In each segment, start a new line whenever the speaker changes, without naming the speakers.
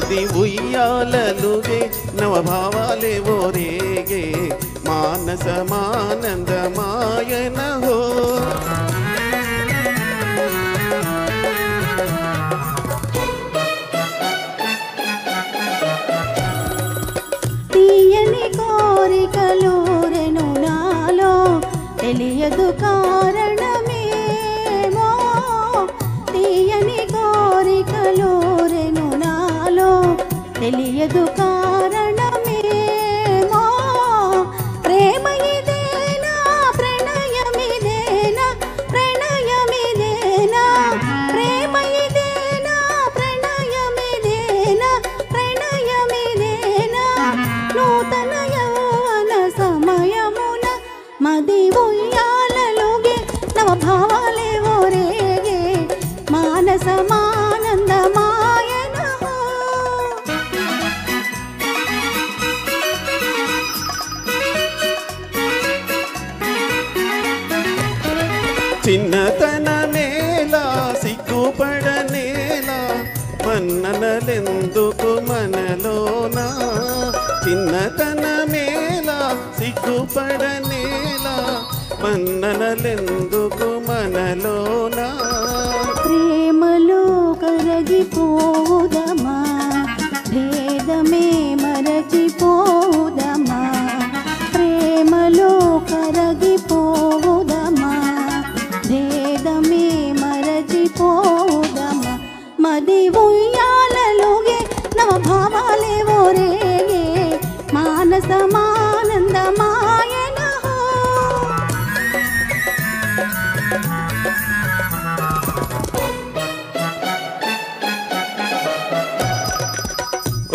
మది ఉయ్యాలలుగే నవభావాలే ఓరేగే మానసమానందమాయన హో
తీయని కోరికలూరెను నాలో తెలియదు కారణమేమో తీయని కోరికలూరెను నాలో తెలియదు కారణమేమో ప్రేమ ఇదేనా ప్రణయమిదేనా ప్రణయమిదేనా ప్రేమ ఇదేనా ప్రణయమిదేనా ప్రణయమిదేనా నూతన యౌవన సమయమున మది ఉయ్యాలలుగే నవభావాలే ఓరేగే మానసమానందమాయన
చిన్నతనమేలా సిగ్గుపడనేలా మన్ననలెందుకు మనలోనా చిన్నతనమేలా సిగ్గుపడనేలా మన్ననలెందుకు మనలోనా
ప్రేమలో కరగిపోదమా భేదమే మరచిపోదమా ప్రేమలో కరగిపోదమా భేదమే మరచిపోదమా మది ఉయ్యాలలుగే నవభావాలే ఓరేగే మానసమానందమాయన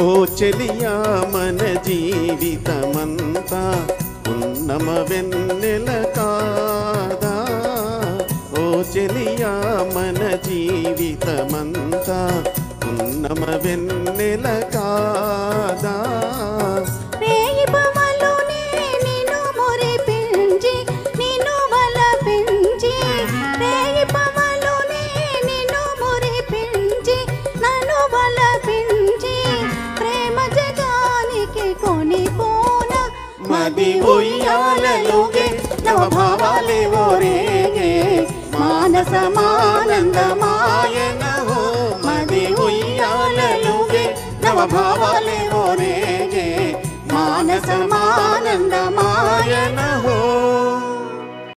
ఓ చెలియా మన జీవితమంతా ఉన్నమ వెన్నెల కాదా ఓ చెలియా మన జీవితమంతా ఉన్నమ వెన్నెల కాదా
రేయి పవలునే నిన్ను మురిపించి నిన్ను వలపించి రేయి పవలునే నిన్ను మురిపించి నన్ను వలపించి ప్రేమ జగానికి కొనిపోన
మది ఉయ్యాలలుగే నవభావాలే ఓరేగే మానసమానందమాయన హో మది ఉయ్యాలలుగే నవభావాలే ఓరేగే మానసమానందమాయన హో